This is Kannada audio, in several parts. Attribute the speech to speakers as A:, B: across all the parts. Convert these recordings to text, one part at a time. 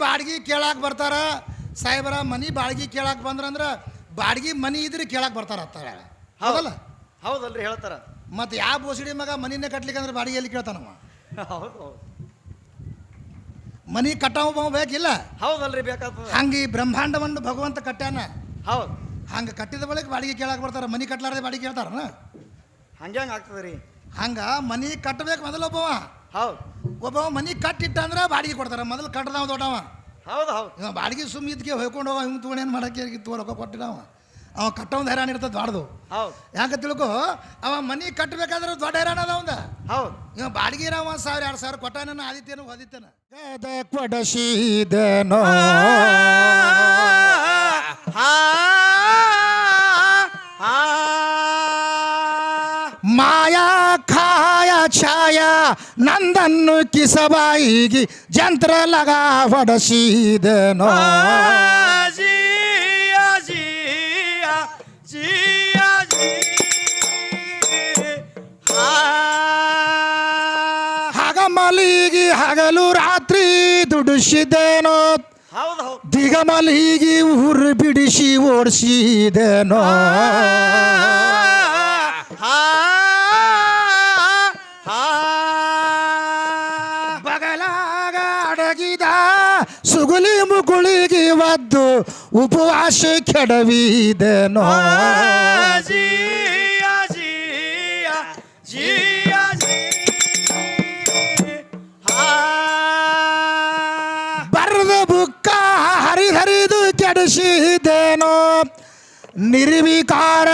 A: ಬಾಡಿಗೆ ಕೇಳಾಕ ಬರ್ತಾರ ಸಾಹೇಬರ ಮನಿ ಬಾಡಿಗೆ ಕೇಳಾಕ ಬಂದ್ರಂದ್ರೆ ಬಾಡಿಗೆ ಮನಿ ಇದ್ರೆ ಕೇಳಾಕ ಬರ್ತಾರ ಅಂತಾರ ಹೌದಲ್ಲ
B: ಹೌದಲ್ರಿ ಹೇಳ್ತಾರ
A: ಮತ್ತೆ ಯಾವ ಬೋಸಡಿ ಮಗ ಮನಿನೇ ಕಟ್ಲಿಕ್ಕೆ ಅಂದ್ರೆ ಬಾಡಿಗೆ ಎಲ್ಲಿ ಕೇಳ್ತಾನವ
B: ಹೌದು
A: ಮನಿ ಕಟ್ಟಾವ ಬೇಕಿಲ್ಲ
B: ಹೌದಲ್ರಿ ಬೇಕಾಗ್ತದ
A: ಹಂಗೆ ಈ ಬ್ರಹ್ಮಾಂಡವನ್ನು ಭಗವಂತ ಕಟ್ಟ್ಯಾನ
B: ಹೌದು
A: ಹಂಗೆ ಕಟ್ಟಿದ ಬಳಿಕ ಬಾಡಿಗೆ ಕೇಳಾಕ ಬರ್ತಾರ ಮನಿ ಕಟ್ಲಾರ್ದೆ ಬಾಡಿಗೆ ಕೇಳ್ತಾರನ
B: ಹಂಗ್ಯಾಂಗ ಆಗ್ತದ್ರಿ
A: ಹಂಗ ಮನಿ ಕಟ್ಟಬೇಕು ಮೊದಲು
B: ಹೌದು
A: ಒಬ್ಬವ ಮನಿ ಕಟ್ಟಿಟ್ಟ ಅಂದ್ರೆ ಬಾಡಿಗೆ ಕೊಡ್ತಾರ ಮೊದಲು ಕಟ್ಟದವ ದೊಡ್ಡವ
B: ಹೌದು ಹೌದು
A: ಇವ ಬಾಡಿಗೆ ಸುಮ್ಮ ಇದಕ್ಕೆ ಹೋಗ್ಕೊಂಡು ಹೋಗ ಹಿಂಗೆ ತೊಗೊಂಡು ಏನು ಮಾಡೋಕ್ಕೆ ರೊಕ್ಕ ಕೊಟ್ಟಿನವ ಅವ ಕಟ್ಟೊಂದು ಹೈರಾಣ ಇರ್ತದೆ ದೊಡ್ಡದು
B: ಹೌದು
A: ಯಾಕೆ ತಿಳ್ಕೊ ಅವ ಮನಿ ಕಟ್ಟಬೇಕಾದ್ರೆ ದೊಡ್ಡ ಹೈರಾಣ ಅದ
B: ಹೌದು
A: ಇವ ಬಾಡಿಗೆ ಇರೋ 1,000-2,000 ಕೊಟ್ಟಾನ ಆದಿತ್ಯನು ಓದಿತ್ತನ ಕೊಡಸಿದನೋ ಮಾಯಾ ಖಾಯ ಛಾಯ ನಂದನ್ನು ಕಿಸಬಾಯಿಗಿ ಜಂತ್ರ ಲಗ ಹೊಡಸಿದನೋ ಹಾಗ ಮಲಿಗಿ ಹಗಲು ರಾತ್ರಿ ದುಡಿಸಿದೇನೋ ದಿಗಮಲಿಗಿ ಊರು ಬಿಡಿಸಿ ಓಡಿಸಿದೇನೋ ಬಗಲಾಗ ಅಡಗಿದ ಸುಗುಲಿ ಮುಗುಳಿಗೆ ಒದ್ದು ಉಪವಾಸ ಕೆಡವಿದೆನೋ ಬರದ ಬುಕ್ಕ ಹರಿದು ಕೆಡಿಸಿದೇನೋ ನಿರ್ವಿಕಾರ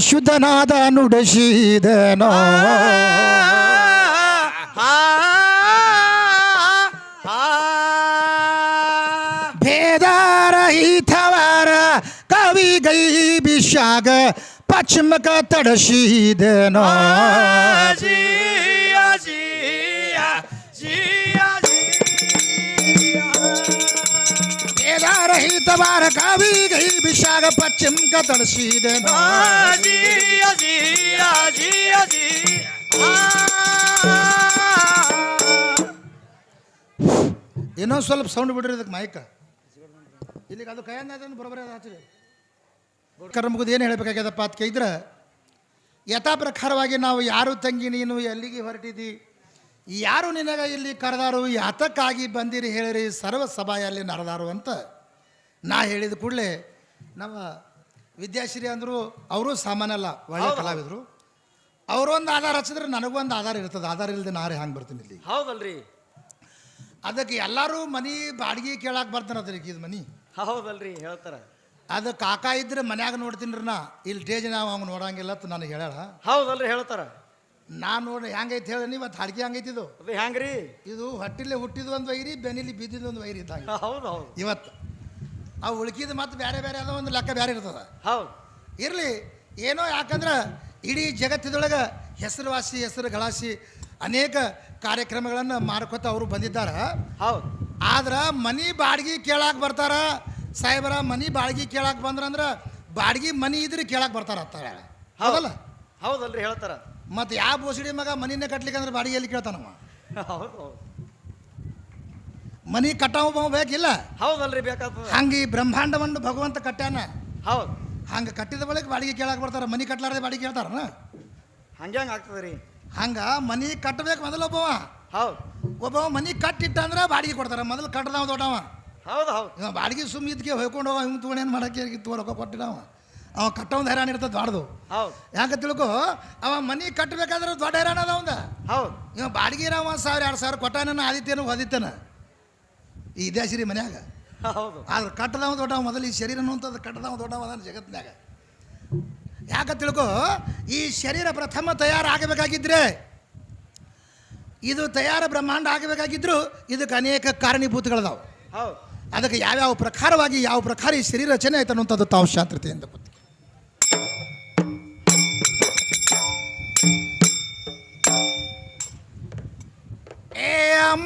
A: ಶುದ್ಧನಾದ ನುಡಿಸಿದನೋ ಭೇದರಹಿತವರ ಕವಿಗೈ ಬಿಷಾಗ ಪಶ್ಚಿಮಕ ತಡಸಿದನೋ ಭೇದರಹಿತವರ ಕವಿಗೈ ಬಿಷಾಗ ಪಶ್ಚಿಮಕ ತಡಸಿದನೋ ಇನ್ನೊಂದು ಸ್ವಲ್ಪ ಸೌಂಡ್ ಬಿಡ್ರಿ ಇದಕ್ಕೆ ಮೈಕ ಇಲ್ಲಿಗೆ ಅದು ಕೈಯನ್ನ ಬರೋಬರಿ ಅದು ಹಚ್ಚಿರಿ ಕರ್ಮ ಮುಗಿದು ಏನು ಹೇಳಬೇಕಾಗ್ಯದಪ್ಪ ಅದಕ್ಕೆ ಇದ್ರೆ ಯಥಾ ಪ್ರಕಾರವಾಗಿ ನಾವು ಯಾರು ತಂಗಿ ನೀನು ಎಲ್ಲಿಗೆ ಹೊರಟಿದ್ದಿ ಯಾರು ನಿನಗೆ ಇಲ್ಲಿ ಕರೆದಾರು ಯಾತಕ್ಕಾಗಿ ಬಂದಿರಿ ಹೇಳಿರಿ ಸರ್ವ ಸಭಾಯಲ್ಲಿ ನಡೆದಾರು ಅಂತ ನಾ ಹೇಳಿದ ಕೂಡಲೇ ನಮ್ಮ ವಿದ್ಯಾಶ್ರೀ ಅಂದರು ಅವರು ಸಾಮಾನ್ಯಲ್ಲ ಒಳ್ಳೆ ಕಲಾವಿದರು ಅವರೊಂದು ಆಧಾರ ಹಚ್ಚಿದ್ರೆ ನನಗೊಂದು ಆಧಾರ ಇರ್ತದೆ ಆಧಾರ ಇಲ್ಲದೆ ನಾರೇ ಹಂಗೆ ಬರ್ತೀನಿ ಇಲ್ಲಿ
B: ಹೌದಲ್ರಿ
A: ಅದಕ್ಕೆ ಎಲ್ಲರೂ ಮನಿ ಬಾಡಿಗೆ ಕೇಳಾಕ ಬರ್ತಾನದ್ರಿ ಇದು ಮನಿ
B: ಹೌದಲ್ರಿ ಹೇಳ್ತಾರ
A: ಅದು ಕಾಕ ಇದ್ರೆ ಮನ್ಯಾಗ ನೋಡ್ತೀನಿ ನಾ ಇಲ್ಲಿ ಸ್ಟೇಜ್ ನಾವು ಅವ್ನು ನೋಡಂಗಿಲ್ಲ ಅಂತ ನನಗೆ ಹೇಳ
B: ಹೌದಲ್ರಿ ಹೇಳ್ತಾರ
A: ನಾನು ನೋಡಿ ಹೆಂಗೈತೆ ಹೇಳಿ ನೀವು ಅದು ಅಡ್ಗೆ ಹಂಗೈತಿದು
B: ಅದು ಹೆಂಗ್ರಿ
A: ಇದು ಹೊಟ್ಟಿಲೆ ಹುಟ್ಟಿದ ಒಂದು ವೈರಿ ಬೆನ್ನಿಲಿ ಬಿದ್ದಿದ್ದು ಒಂದು ವೈರಿ ಇದ್ದಂಗೆ
B: ಹೌದು ಹೌದು
A: ಇವತ್ತು ಅವು ಉಳ್ಕಿದ ಮತ್ತು ಬೇರೆ ಬೇರೆ ಅದೋ ಒಂದು ಲೆಕ್ಕ ಬೇರೆ ಇರ್ತದೆ
B: ಹೌದು
A: ಇರಲಿ ಏನೋ ಯಾಕಂದ್ರೆ ಇಡೀ ಜಗತ್ತಿದೊಳಗೆ ಹೆಸರುವಾಸಿ ಹೆಸರು ಗಳಾಸಿ ಅನೇಕ ಕಾರ್ಯಕ್ರಮಗಳನ್ನು ಮಾಡ್ಕೊತ ಅವರು ಬಂದಿದ್ದಾರೆ
B: ಹೌದು
A: ಆದ್ರೆ ಮನಿ ಬಾಡಿಗೆ ಕೇಳಾಕ ಬರ್ತಾರ ಸಾಹೇಬರ ಮನಿ ಬಾಡಿಗೆ ಕೇಳಾಕ ಬಂದ್ರಂದ್ರೆ ಬಾಡಿಗೆ ಮನಿ ಇದ್ರೆ ಕೇಳಾಕ ಬರ್ತಾರ ಅಂತಾರ ಹೌದಲ್ಲ
B: ಹೌದಲ್ರಿ ಹೇಳ್ತಾರ
A: ಮತ್ತೆ ಯಾವ ಬೋಸಡಿ ಮಗ ಮನಿನೇ ಕಟ್ಲಿಕ್ಕೆ ಅಂದ್ರೆ ಬಾಡಿಗೆ ಎಲ್ಲಿ ಕೇಳ್ತಾನವ
B: ಹೌದು
A: ಮನಿ ಕಟ್ಟಾವ ಬೇಕಿಲ್ಲ
B: ಹೌದಲ್ರಿ ಬೇಕಾಗ್ತದ
A: ಹಂಗೆ ಈ ಬ್ರಹ್ಮಾಂಡವನ್ನು ಭಗವಂತ ಕಟ್ಟ್ಯಾನ
B: ಹೌದು
A: ಹಂಗೆ ಕಟ್ಟಿದ ಬಳಿಕ ಬಾಡಿಗೆ ಕೇಳಾಕ ಬರ್ತಾರ ಮನಿ ಕಟ್ಲಾರ್ದೆ ಬಾಡಿಗೆ ಕೇಳ್ತಾರನ
B: ಹಂಗ್ಯಾಂಗ ಆಗ್ತದ್ರಿ
A: ಹಂಗ ಮನಿ ಕಟ್ಟಬೇಕು ಮೊದಲು
B: ಹೌದು
A: ಒಬ್ಬವ ಮನಿ ಕಟ್ಟಿಟ್ಟ ಅಂದ್ರೆ ಬಾಡಿಗೆ ಕೊಡ್ತಾರ ಮೊದಲು ಕಟ್ಟದವ ದೊಡ್ಡವ
B: ಹೌದು ಹೌದು
A: ಇವ ಬಾಡಿಗೆ ಸುಮ್ಮ ಇದಕ್ಕೆ ಹೋಗ್ಕೊಂಡು ಹೋಗ ಹಿಂಗೆ ತೊಗೊಂಡು ಏನು ಮಾಡೋಕ್ಕೆ ರೊಕ್ಕ ಕೊಟ್ಟಿನವ ಅವ ಕಟ್ಟೊಂದು ಹೈರಾಣ ಇರ್ತದೆ ದೊಡ್ಡದು
B: ಹೌದು
A: ಯಾಕೆ ತಿಳ್ಕೊ ಅವ ಮನಿ ಕಟ್ಟಬೇಕಾದ್ರೆ ದೊಡ್ಡ ಹೈರಾಣ ಅದ ಅವಂದ
B: ಹೌದು
A: ಇವ ಬಾಡಿಗೆ ಇರೋ 1,000-2,000 ಕೊಟ್ಟಾನ ಆದಿತ್ಯನು ಓದಿತ್ತನ ಈ ವಿದ್ಯಾಶ್ರೀ ಮನ್ಯಾಗ
B: ಹೌದು
A: ಆದ್ರೆ ಕಟ್ಟದವ ದೊಡ್ಡವ ಮೊದಲು ಈ ಶರೀರ ಅನ್ನುವಂಥದ್ದು ಕಟ್ಟದವ ದೊಡ್ಡವ ಅದ ಜಗತ್ತಿನಾಗ ಯಾಕೆ ತಿಳ್ಕೊ ಈ ಶರೀರ ಪ್ರಥಮ ತಯಾರಾಗಬೇಕಾಗಿದ್ರೆ ಇದು ತಯಾರ ಬ್ರಹ್ಮಾಂಡ ಆಗಬೇಕಾಗಿದ್ರು ಇದಕ್ಕೆ ಅನೇಕ ಕಾರಣೀಭೂತಗಳದಾವು
B: ಹೌದು
A: ಅದಕ್ಕೆ ಯಾವ್ಯಾವ ಪ್ರಕಾರವಾಗಿ ಯಾವ ಪ್ರಕಾರ ಈ ಶರೀರ ರಚನೆ ಆಯ್ತು ಅನ್ನುವಂಥದ್ದು ತಾವು ಶಾಂತತೆಯಿಂದ ಗೊತ್ತಿದೆ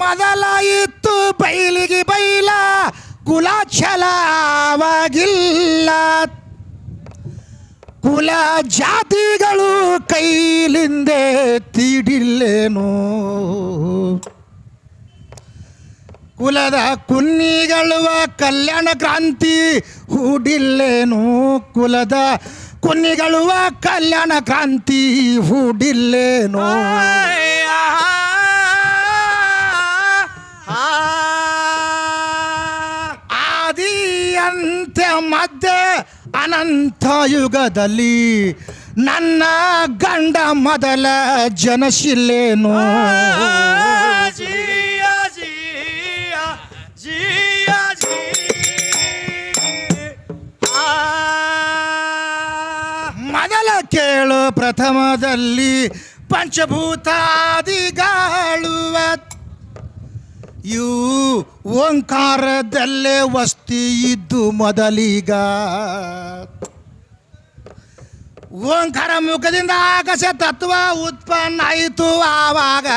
A: ಮೊದಲ ಇತ್ತು ಬೈಲಿಗೆ ಬೈಲ ಕುಲ ಛಲವಾಗಿಲ್ಲ ಕುಲ ಜಾತಿಗಳು ಕೈಲಿಂದೆ ತೀಡಿಲ್ಲೇನು ಕುಲದ ಕುನ್ನಿಗಳುವ ಕಲ್ಯಾಣ ಕ್ರಾಂತಿ ಹೂಡಿಲ್ಲೇನು ಕುಲದ ಕುನ್ನಿಗಳುವ ಕಲ್ಯಾಣ ಕ್ರಾಂತಿ ಹೂಡಿಲ್ಲೇನು ಆದಿ ಅಂತ್ಯ ಮಧ್ಯ ಅನಂತ ಯುಗದಲ್ಲಿ ನನ್ನ ಗಂಡ ಮೊದಲ ಜನಶಿಲ್ಲೇನು ಮೊದಲ ಕೇಳು ಪ್ರಥಮದಲ್ಲಿ ಪಂಚಭೂತಾದಿಗಾಳುವ ಇವು ಓಂಕಾರದಲ್ಲೇ ವಸ್ತಿ ಇದ್ದು ಮೊದಲಿಗ ಓಂಕಾರ ಮುಖದಿಂದ ಆಕಾಶ ತತ್ವ ಉತ್ಪನ್ನ ಆಯಿತು ಆವಾಗ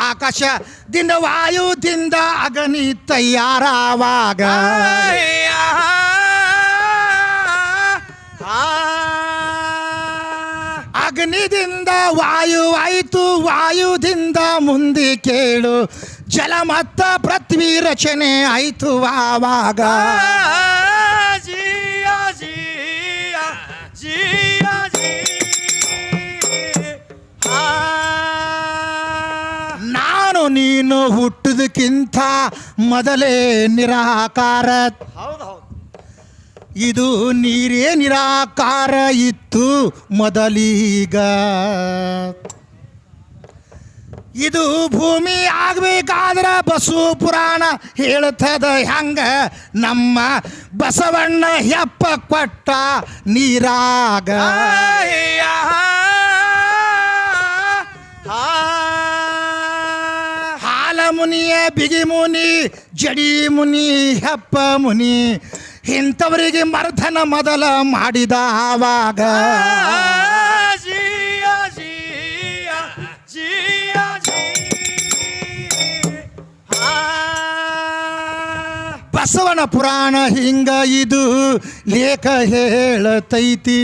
A: ಆಕಾಶದಿಂದ ವಾಯುದಿಂದ ಅಗ್ನಿ ತಯಾರಾವಾಗ ಅಗ್ನಿದಿಂದ ವಾಯು ಆಯಿತು ವಾಯುದಿಂದ ಮುಂದೆ ಕೇಳು ಜಲ ಮತ್ತ ಪೃಥ್ವಿ ರಚನೆ ಆಯಿತು ಆವಾಗ ನಾನು ನೀನು ಹುಟ್ಟುದಕ್ಕಿಂತ ಮೊದಲೇ ನಿರಾಕಾರ
B: ಹೌದು ಹೌದು
A: ಇದು ನೀರೇ ನಿರಾಕಾರ ಇತ್ತು ಮೊದಲೀಗ ಇದು ಭೂಮಿ ಆಗಬೇಕಾದ್ರೆ ಬಸವ ಪುರಾಣ ಹೇಳ್ತದ ಹಂಗ ನಮ್ಮ ಬಸವಣ್ಣ ಹೆಪ್ಪ ಕೊಟ್ಟ ನೀರಾಗ ಹಾಲ ಮುನಿಯ ಬಿಗಿ ಮುನಿ ಜಡಿ ಮುನಿ ಹೆಪ್ಪ ಮುನಿ ಇಂಥವರಿಗೆ ಮರ್ಧನ ಮೊದಲ ಮಾಡಿದ ಆವಾಗ ಬಸವನ ಪುರಾಣ ಹಿಂಗ ಇದು ಲೇಖ ಹೇಳತೈತಿ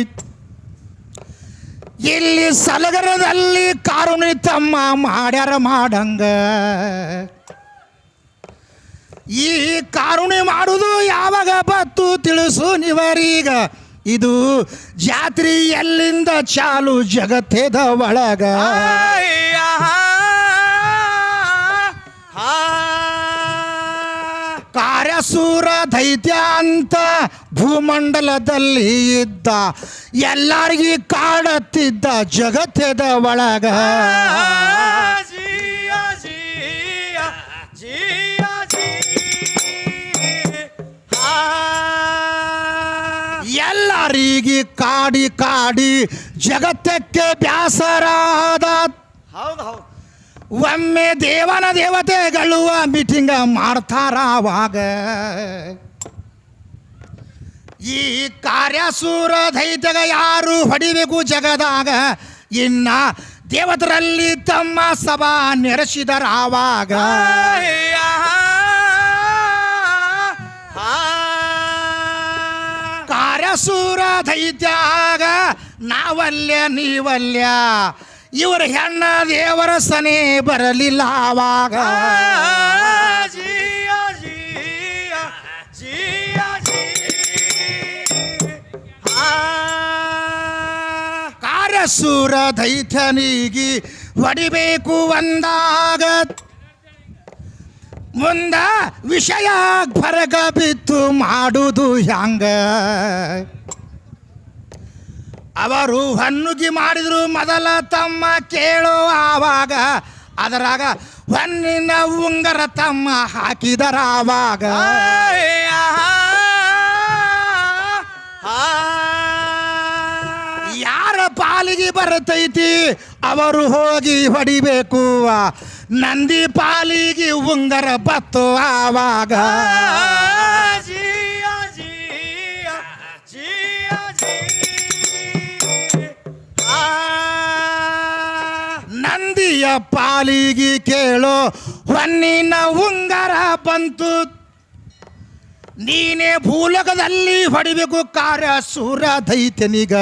A: ಇಲ್ಲಿ ಸಲಗರದಲ್ಲಿ ಕಾರುಣಿ ತಮ್ಮ ಮಾಡ್ಯಾರ ಮಾಡಂಗ ಈ ಕಾರುಣಿ ಮಾಡುವುದು ಯಾವಾಗ ಬತ್ತು ತಿಳಿಸು ನೀವರೀಗ ಇದು ಜಾತ್ರೆ ಎಲ್ಲಿಂದ ಚಾಲು ಜಗತ್ತೇದ ಒಳಗ ಕಾರ್ಯಸೂರ ದೈತ್ಯ ಅಂತ ಭೂಮಂಡಲದಲ್ಲಿ ಇದ್ದ ಎಲ್ಲರಿಗೂ ಕಾಡುತ್ತಿದ್ದ ಜಗತ್ತೇದ ಒಳಗ ಎಲ್ಲರಿಗೆ ಕಾಡಿ ಕಾಡಿ ಜಗತ್ತಕ್ಕೆ ಬ್ಯಾಸರಾದ
B: ಹೌದು ಹೌದು
A: ಒಮ್ಮೆ ದೇವನ ದೇವತೆಗಳು ಮೀಟಿಂಗ ಮಾಡ್ತಾರ ಅವಾಗ ಈ ಕಾರ್ಯಸೂರ ದೈತ್ಯಗ ಯಾರು ಹೊಡಿಬೇಕು ಜಗದಾಗ ಇನ್ನ ದೇವತರಲ್ಲಿ ತಮ್ಮ ಸಭಾ ನೆರೆಸಿದರ ಆವಾಗ ಕಾರ್ಯಸೂರ ದೈತ್ಯಾಗ ನಾವಲ್ಯ ನೀವಲ್ಯ ಇವ್ರ ಹೆಣ್ಣ ದೇವರ ಸನೆ ಬರಲಿಲ್ಲ ಆವಾಗ ಕಾರ್ಯಸೂರ ದೈತ್ಯನಿಗೆ ಹೊಡಿಬೇಕು ಅಂದಾಗ ಮುಂದ ವಿಷಯ ಹೊರಗ ಬಿತ್ತು ಮಾಡುವುದು ಹ್ಯಾಂಗ ಅವರು ಹೊನ್ನುಗಿ ಮಾಡಿದ್ರು ಮೊದಲ ತಮ್ಮ ಕೇಳೋ ಆವಾಗ ಅದರಾಗ ಹೊನ್ನಿನ ಉಂಗರ ತಮ್ಮ ಹಾಕಿದರ ಆವಾಗ ಯಾರ ಪಾಲಿಗೆ ಬರ್ತೈತಿ ಅವರು ಹೋಗಿ ಹೊಡಿಬೇಕು ನಂದಿ ಪಾಲಿಗೆ ಉಂಗರ ಬತ್ತು ಆವಾಗ ನಂದಿಯ ಪಾಲಿಗೆ ಕೇಳೋ ಹೊನ್ನಿನ ಉಂಗರ ಬಂತು ನೀನೇ ಭೂಲೋಕದಲ್ಲಿ ಹೊಡಿಬೇಕು ಕಾರ್ಯಸೂರ ದೈತ್ಯನಿಗ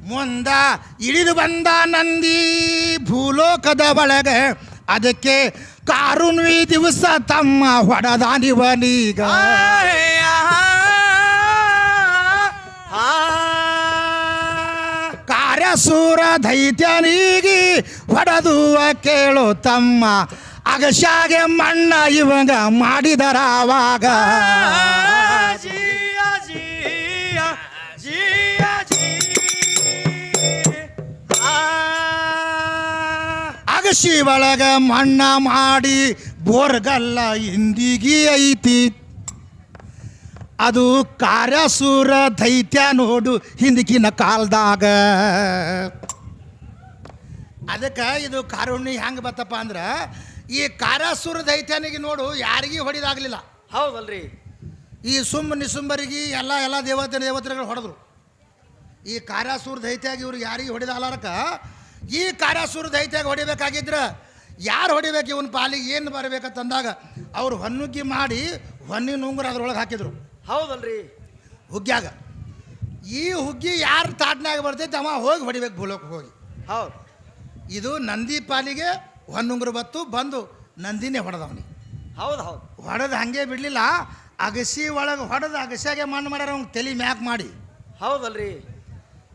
A: ಮುಂದ ಇಳಿದು ಬಂದ ನಂದಿ ಭೂಲೋಕದ ಒಳಗೆ ಅದಕ್ಕೆ ಕಾರುಣ್ವಿ ದಿವಸ ತಮ್ಮ ಹೊಡೆದಾನಿವನೀಗ ಕಾರ್ಯಸೂರ ದೈತ್ಯನಿಗೆ ಹೊಡೆದುವ ಕೇಳು ತಮ್ಮ ಅಗಶಾಗೆ ಮಣ್ಣ ಇವಂಗ ಮಾಡಿದರ ಅವಾಗ ಅಗಶಿ ಒಳಗ ಮಣ್ಣ ಮಾಡಿ ಬೋರ್ಗಲ್ಲ ಇಂದಿಗಿ ಐತಿ ಅದು ಕಾರ್ಯಸೂರ ದೈತ್ಯ ನೋಡು ಹಿಂದಿಕಿನ ಕಾಲದಾಗ ಅದಕ್ಕೆ ಇದು ಕಾರುಣ್ಯ ಹೆಂಗೆ ಬತ್ತಪ್ಪ ಅಂದ್ರೆ ಈ ಕಾರ್ಯಸೂರ ದೈತ್ಯನಿಗೆ ನೋಡು ಯಾರಿಗೂ ಹೊಡಿದಾಗಲಿಲ್ಲ.
B: ಹೌದಲ್ರಿ.
A: ಈ ನಿಸುಂಬರಿಗೆ ಎಲ್ಲ ದೇವತೆಗಳು ಹೊಡೆದ್ರು. ಈ ಕಾರ್ಯಸೂರ ದೈತ್ಯಾಗಿ ಇವ್ರಿಗೆ ಯಾರಿಗೆ ಹೊಡಿದಾಗಲಾರಕ ಈ ಕಾರ್ಯಸೂರ ದೈತ್ಯಾಗಿ ಹೊಡಿಬೇಕಾಗಿದ್ರೆ ಯಾರು ಹೊಡಿಬೇಕು ಇವನ ಪಾಲಿಗೆ ಏನು ಬರಬೇಕಂತಂದಾಗ ಅವ್ರು ಹೊನ್ನುಗ್ಗಿ ಮಾಡಿ ಹೊನ್ನಿನ ಉಂಗುರ ಅದ್ರೊಳಗೆ ಹಾಕಿದ್ರು.
B: ಹೌದಲ್ರಿ.
A: ಹುಗ್ಗ್ಯಾಗ ಈ ಹುಗ್ಗಿ ಯಾರು ತಾಟ್ನಾಗ ಬರ್ತೈತೆ ಅವ ಹೋಗಿ ಹೊಡಿಬೇಕು ಭೂಲೋಕ ಹೋಗಿ.
B: ಹೌದು.
A: ಇದು ನಂದಿ ಪಾಲಿಗೆ ಹೊನ್ನುಂಗುರು ಬಂದು ನಂದಿನೇ ಹೊಡೆದವನಿಗೆ.
B: ಹೌದು ಹೌದು.
A: ಹೊಡೆದು ಹಾಗೆ ಬಿಡಲಿಲ್ಲ, ಅಗಸಿ ಒಳಗೆ ಹೊಡೆದು ಅಗಸ್ಯಾಗೆ ಮಣ್ಣು ಮಾಡ್ಯಾರ ಅವ್ನು ತಲೆ ಮ್ಯಾಕ್ ಮಾಡಿ.
B: ಹೌದಲ್ರಿ.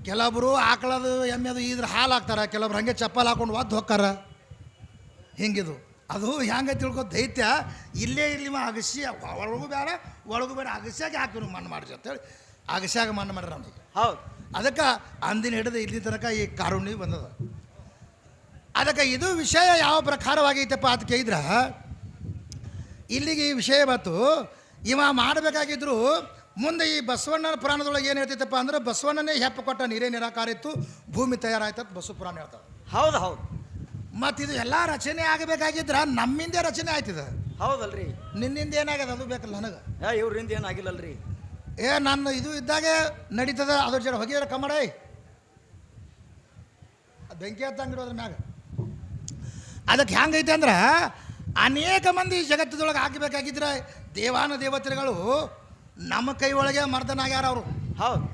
A: ಕೆಲವೊಬ್ಬರು ಆಕಳದು ಎಮ್ಮೆದು ಇದ್ರ ಹಾಲು ಹಾಕ್ತಾರೆ, ಕೆಲವೊಬ್ರು ಹಾಗೆ ಚಪ್ಪಲ್ ಹಾಕೊಂಡು ಒದ್ದು ಹೋಗ್ತಾರ. ಹಿಂಗಿದು ಅದು ಹೆಂಗೆ ತಿಳ್ಕೊ ದೈತ್ಯ ಇಲ್ಲೇ ಇರಲಿ ಅಗಸಿ ಒಳಗೂ ಬೇಡ ಒಳಗೂ ಬೇಡ ಅಗಸ್ಯಾಗೆ ಹಾಕಿರು ಮಣ್ಣು ಮಾಡಿಸಿ ಅಂತೇಳಿ ಅಗಸ್ಯಾಗ ಮಣ್ಣು ಮಾಡ್ಯಾರ ಅವನಿಗೆ.
B: ಹೌದು.
A: ಅದಕ್ಕೆ ಅಂದಿನ ಹಿಡಿದು ಇಲ್ಲಿ ತನಕ ಈ ಕಾರುಣ್ಯ ಬಂದದ. ಅದಕ್ಕೆ ಇದು ವಿಷಯ ಯಾವ ಪ್ರಕಾರವಾಗೈತಪ್ಪ ಅಂತ ಕೇಳಿದ್ರೆ ಇಲ್ಲಿಗೆ ಈ ವಿಷಯ ಬಂತು. ಇವ ಮಾಡಬೇಕಾಗಿದ್ರು ಮುಂದೆ ಈ ಬಸವಣ್ಣನ ಪುರಾಣದೊಳಗೆ ಏನು ಹೇಳ್ತೈತಪ್ಪ ಅಂದ್ರೆ ಬಸವಣ್ಣನೇ ಹೆಪ್ಪ ಕೊಟ್ಟ ನೀರೇ ನಿರಾಕಾರ ಇತ್ತು, ಭೂಮಿ ತಯಾರಾಯ್ತತ್ ಬಸವ ಪುರಾಣ ಹೇಳ್ತಾರೆ.
B: ಹೌದು ಹೌದು.
A: ಮತ್ತು ಇದು ಎಲ್ಲ ರಚನೆ ಆಗಬೇಕಾಗಿದ್ರೆ ನಮ್ಮಿಂದೇ ರಚನೆ ಆಯ್ತದ.
B: ಹೌದಲ್ರಿ.
A: ನಿನ್ನಿಂದ ಏನಾಗ್ಯದ ಅದು ಬೇಕಲ್ಲ ನನಗೆ.
B: ಇವ್ರಿಂದ ಏನಾಗಿಲ್ಲಲ್ರಿ.
A: ನಾನು ಇದು ಇದ್ದಾಗೆ ನಡೀತದ ಅದ್ರ ಜರ ಹೊಗಿದ್ರೆ ಕಮ್ಮಡ ಬೆಂಕಿ ಹತ್ತಂಗಿಡೋದ್ರ ಮ್ಯಾಗ. ಅದಕ್ಕೆ ಹೆಂಗೈತೆ ಅಂದ್ರೆ ಅನೇಕ ಮಂದಿ ಜಗತ್ತದೊಳಗೆ ಹಾಕಬೇಕಾಗಿದ್ರೆ ದೇವತೆಗಳು ನಮ್ಮ ಕೈ ಒಳಗೆ ಮರ್ದನಾಗ್ಯಾರ ಅವರು.
B: ಹೌದು.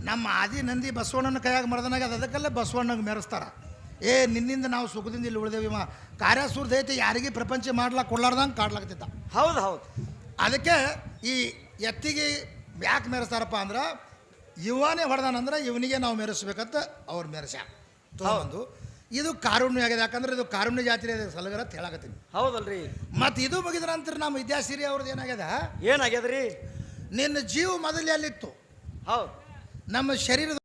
A: ನಮ್ಮ ಆದಿ ನಂದಿ ಬಸವಣ್ಣನ ಕೈಯಾಗ ಮರ್ದನಾಗ್ಯದ. ಅದಕ್ಕಲ್ಲೇ ಬಸವಣ್ಣಗೆ ಮೆರೆಸ್ತಾರ. ನಿನ್ನಿಂದ ನಾವು ಸುಖದಿಂದ ಇಲ್ಲಿ ಉಳಿದೇವಿವ ಕಾರ್ಯಸೂರ ದೈತ್ಯ ಯಾರಿಗೆ ಪ್ರಪಂಚ ಮಾಡ್ಲಾಕ ಕೊಡ್ಲಾರ್ದಂಗೆ ಕಾಡ್ಲಾಗ್ತಿದ್ದ.
B: ಹೌದು ಹೌದು.
A: ಅದಕ್ಕೆ ಈ ಎತ್ತಿಗೆ ಯಾಕೆ ಮೆರೆಸ್ತಾರಪ್ಪ ಅಂದ್ರೆ ಇವನೇ ಹೊಡೆದಾನಂದ್ರೆ ಇವನಿಗೆ ನಾವು ಮೆರೆಸ್ಬೇಕಂತ ಅವ್ರು ಮೆರೆಸ್ಯ ತೊಗೊಂಡು ಇದು ಕಾರುಣ್ಯ ಆಗಿದೆ. ಯಾಕಂದ್ರೆ ಇದು ಕಾರುಣ್ಯ ಜಾತಿ ಸಲಗರ ಅಂತ ಹೇಳಕತ್ತೀನಿ.
B: ಹೌದಲ್ರಿ.
A: ಮತ್ತು ಇದು ಮುಗಿದ ನಂತರ ನಮ್ಮ ವಿದ್ಯಾಸಿರಿ ಅವ್ರದ್ದು
B: ಏನಾಗ್ಯದ್ರಿ,
A: ನಿನ್ನ ಜೀವ ಮೊದಲೇ ಅಲ್ಲಿತ್ತು.
B: ಹೌದು.
A: ನಮ್ಮ ಶರೀರದ